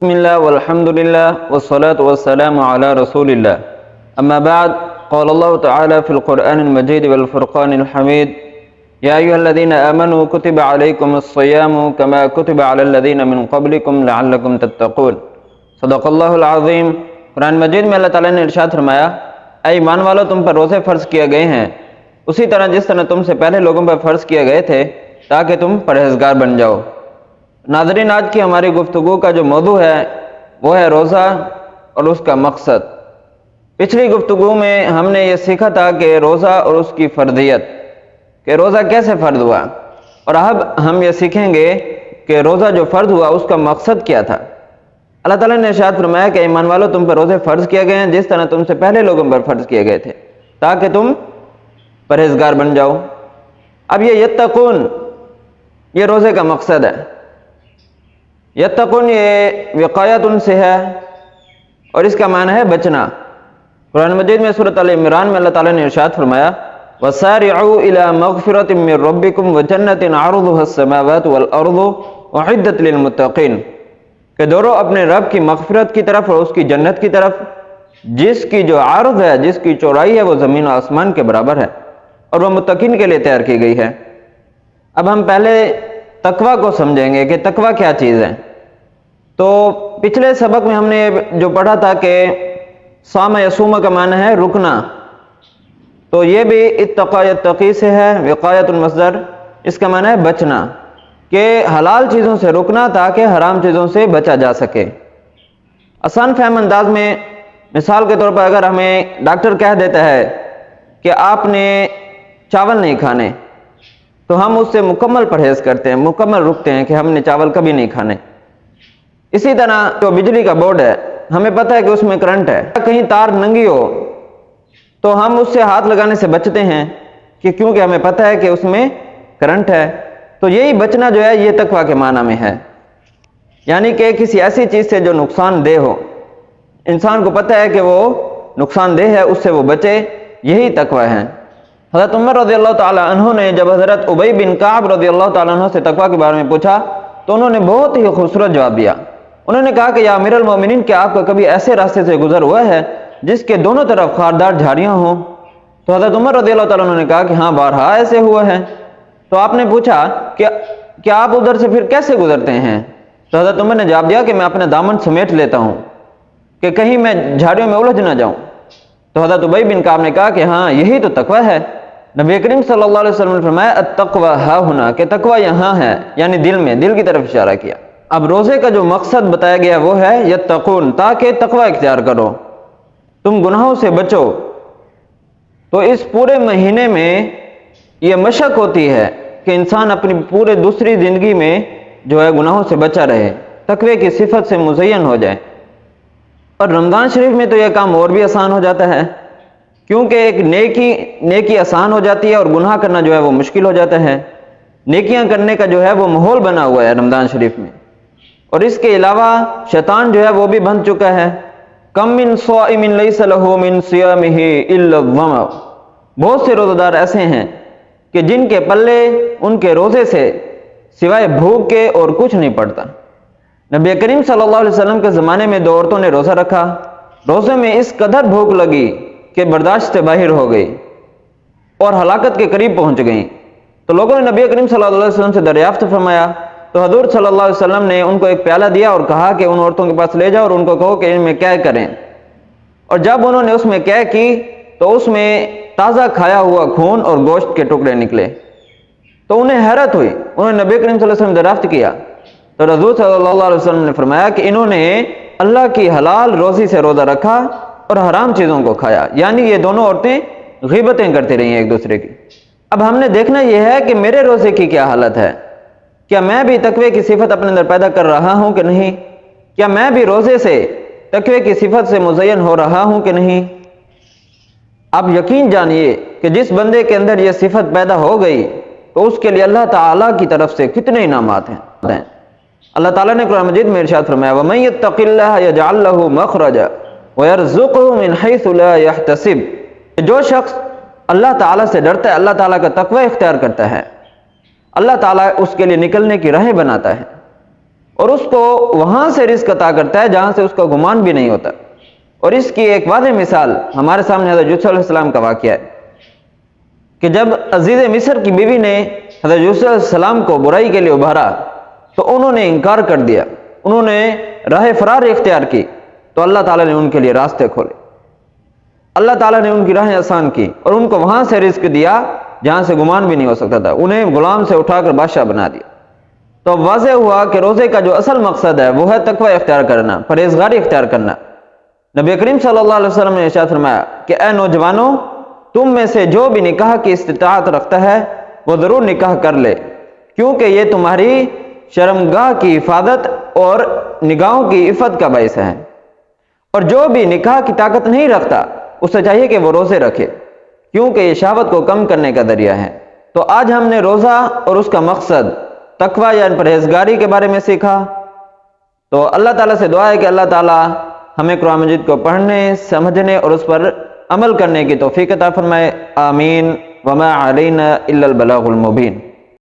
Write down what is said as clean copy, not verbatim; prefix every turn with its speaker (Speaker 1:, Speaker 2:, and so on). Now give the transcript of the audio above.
Speaker 1: بسم الله والحمد لله والصلاة والسلام على رسول الله. أما بعد، قال الله تعالى في القرآن المجيد والفرقان الحميد: يا أيها الذين آمنوا كتب عليكم الصيام كما كتب على الذين من قبلكم لعلكم تتقون. صدق اللہ العظیم. قرآن مجید میں اللہ تعالیٰ نے ارشاد فرمایا: اے ایمان والو، تم پر روزے فرض کیے گئے ہیں اسی طرح جس طرح تم سے پہلے لوگوں پر فرض کیے گئے تھے تاکہ تم پرہیزگار بن جاؤ. ناظرین، آج کی ہماری گفتگو کا جو موضوع ہے وہ ہے روزہ اور اس کا مقصد. پچھلی گفتگو میں ہم نے یہ سیکھا تھا کہ روزہ اور اس کی فرضیت، کہ روزہ کیسے فرض ہوا، اور اب ہم یہ سیکھیں گے کہ روزہ جو فرض ہوا اس کا مقصد کیا تھا. اللہ تعالیٰ نے ارشاد فرمایا کہ ایمان والو، تم پر روزے فرض کیے گئے ہیں جس طرح تم سے پہلے لوگوں پر فرض کیے گئے تھے تاکہ تم پرہیزگار بن جاؤ. اب یہ یتقون، یہ روزے کا مقصد ہے. یتقون یہ وقایت ان سے ہے اور اس کا معنی ہے بچنا. قرآن مجید میں سورۃ ال عمران میں اللہ تعالیٰ نے ارشاد فرمایا: وَسَارِعُوا إِلَى مَغْفِرَةٍ مِّن رَّبِّكُمْ وَجَنَّةٍ عَرْضُهَا السَّمَاوَاتُ وَالْأَرْضُ أُعِدَّتْ لِلْمُتَّقِينَ، کہ دوڑو اپنے رب کی مغفرت کی طرف اور اس کی جنت کی طرف جس کی جو عرض ہے، جس کی چوڑائی ہے وہ زمین و آسمان کے برابر ہے اور وہ متقین کے لیے تیار کی گئی ہے. اب ہم پہلے تقویٰ کو سمجھیں گے کہ تقویٰ کیا چیز ہے. تو پچھلے سبق میں ہم نے جو پڑھا تھا کہ صام یصوم کا معنی ہے رکنا، تو یہ بھی اتقا یتقی سے ہے. وقایت المصدر، اس کا معنی ہے بچنا، کہ حلال چیزوں سے رکنا تاکہ حرام چیزوں سے بچا جا سکے. آسان فہم انداز میں مثال کے طور پر اگر ہمیں ڈاکٹر کہہ دیتا ہے کہ آپ نے چاول نہیں کھانے، تو ہم اس سے مکمل پرہیز کرتے ہیں، مکمل رکتے ہیں کہ ہم نے چاول کبھی نہیں کھانے. اسی طرح جو بجلی کا بورڈ ہے، ہمیں پتہ ہے کہ اس میں کرنٹ ہے، کہیں تار ننگی ہو تو ہم اس سے ہاتھ لگانے سے بچتے ہیں کہ کیونکہ ہمیں پتہ ہے کہ اس میں کرنٹ ہے. تو یہی بچنا جو ہے یہ تقویٰ کے معنی میں ہے، یعنی کہ کسی ایسی چیز سے جو نقصان دہ ہو، انسان کو پتہ ہے کہ وہ نقصان دہ ہے، اس سے وہ بچے، یہی تقویٰ ہے. حضرت عمر رضی اللہ تعالیٰ عنہ نے جب حضرت ابی بن کعب رضی اللہ تعالیٰ عنہ سے تقویٰ کے بارے میں پوچھا تو انہوں نے بہت ہی خوبصورت جواب دیا. انہوں نے کہا کہ یا امیر المومنین، کیا آپ کا کبھی ایسے راستے سے گزر ہوا ہے جس کے دونوں طرف خاردار جھاڑیاں ہوں؟ تو حضرت عمر رضی اللہ تعالیٰ عنہ نے کہا کہ ہاں، بارہا ایسے ہوا ہے. تو آپ نے پوچھا کہ کیا آپ ادھر سے پھر کیسے گزرتے ہیں؟ تو حضرت عمر نے جواب دیا کہ میں اپنے دامن سمیٹ لیتا ہوں کہ کہیں میں جھاڑیوں میں الجھ نہ جاؤں. تو حضرت ابی بن کعب نے کہا کہ ہاں، یہی تو تقویٰ ہے. نبی کریم صلی اللہ علیہ وسلم نے فرمایا: التقویٰ ہا ہنا، کہ تقویٰ یہاں ہے، یعنی دل میں، دل کی طرف اشارہ کیا. اب روزے کا جو مقصد بتایا گیا وہ ہے یتقون، تاکہ تقویٰ اختیار کرو، تم گناہوں سے بچو. تو اس پورے مہینے میں یہ مشق ہوتی ہے کہ انسان اپنی پورے دوسری زندگی میں جو ہے گناہوں سے بچا رہے، تقوی کی صفت سے مزین ہو جائے. اور رمضان شریف میں تو یہ کام اور بھی آسان ہو جاتا ہے، کیونکہ ایک نیکی آسان ہو جاتی ہے اور گناہ کرنا جو ہے وہ مشکل ہو جاتا ہے. نیکیاں کرنے کا جو ہے وہ ماحول بنا ہوا ہے رمضان شریف میں. اور اس کے علاوہ شیطان جو ہے وہ بھی بند چکا ہے. کم من صائم لیس لہ من صیامہ الا الظمأ، بہت سے روزہ دار ایسے ہیں کہ جن کے پلے ان کے روزے سے سوائے بھوک کے اور کچھ نہیں پڑتا. نبی کریم صلی اللہ علیہ وسلم کے زمانے میں دو عورتوں نے روزہ رکھا، روزے میں اس قدر بھوک لگی کہ برداشت سے باہر ہو گئی اور ہلاکت کے قریب پہنچ گئیں. تو لوگوں نے نبی کریم صلی اللہ علیہ وسلم سے دریافت فرمایا تو حضور صلی اللہ علیہ وسلم نے ان کو ایک پیالہ دیا اور کہا کہ ان عورتوں کے پاس لے جاؤ اور ان کو کہو کہ ان میں کیا کریں. اور جب انہوں نے اس میں کیا کی تو اس میں تازہ کھایا ہوا خون اور گوشت کے ٹکڑے نکلے. تو انہیں حیرت ہوئی، انہوں نے نبی کریم صلی اللہ علیہ وسلم دریافت کیا تو رسول صلی اللہ علیہ وسلم نے فرمایا کہ انہوں نے اللہ کی حلال روزی سے روزہ رکھا اور حرام چیزوں کو کھایا، یعنی یہ دونوں عورتیں غیبتیں کرتی رہی ہیں ایک دوسرے کی. اب ہم نے دیکھنا یہ ہے کہ میرے روزے کی کیا حالت ہے، کیا میں بھی تقوی کی صفت اپنے اندر پیدا کر رہا ہوں کہ نہیں؟ کیا میں بھی روزے سے تقوی کی صفت سے مزین ہو رہا ہوں کہ نہیں؟ اب یقین جانیے کہ جس بندے کے اندر یہ صفت پیدا ہو گئی تو اس کے لیے اللہ تعالیٰ کی طرف سے کتنے انعامات ہیں. اللہ تعالیٰ نے قرآن مجید میں ارشاد فرمایا: وَمَن يَتَّقِ اللَّهَ يَجْعَل لَّهُ مَخْرَجًا وَيَرْزُقْهُ مِنْ حَيْثُ لَا يَحْتَسِبُ، جو شخص اللہ تعالیٰ سے ڈرتا ہے، اللہ تعالیٰ کا تقوی اختیار کرتا ہے، اللہ تعالیٰ اس کے لیے نکلنے کی راہیں بناتا ہے اور اس کو وہاں سے رزق عطا کرتا ہے جہاں سے اس کا گمان بھی نہیں ہوتا۔ اور اس کی ایک واضح مثال ہمارے سامنے حضرت یوسف علیہ السلام کا واقعہ ہے کہ جب عزیز مصر کی بیوی نے حضرت یوسف علیہ السلام کو برائی کے لیے ابھارا تو انہوں نے انکار کر دیا، انہوں نے راہ فرار اختیار کی، تو اللہ تعالیٰ نے ان کے لیے راستے کھولے، اللہ تعالیٰ نے ان کی راہیں آسان کی اور ان کو وہاں سے رزق دیا جہاں سے گمان بھی نہیں ہو سکتا تھا، انہیں غلام سے اٹھا کر بادشاہ بنا دیا۔ تو اب واضح ہوا کہ روزے کا جو اصل مقصد ہے وہ ہے تقوی اختیار کرنا، پرہیزگاری اختیار کرنا۔ نبی کریم صلی اللہ علیہ وسلم نے ارشاد فرمایا کہ اے نوجوانوں، تم میں سے جو بھی نکاح کی استطاعت رکھتا ہے وہ ضرور نکاح کر لے، کیونکہ یہ تمہاری شرمگاہ کی حفاظت اور نگاہوں کی عفت کا باعث ہے، اور جو بھی نکاح کی طاقت نہیں رکھتا اسے چاہیے کہ وہ روزے رکھے، کیونکہ یہ شہوت کو کم کرنے کا ذریعہ ہے۔ تو آج ہم نے روزہ اور اس کا مقصد تقوی یعنی پرہیزگاری کے بارے میں سیکھا۔ تو اللہ تعالیٰ سے دعا ہے کہ اللہ تعالیٰ ہمیں قرآن مجید کو پڑھنے، سمجھنے اور اس پر عمل کرنے کی توفیق عطا فرمائے، آمین۔ وما علینا الا البلاغ المبین۔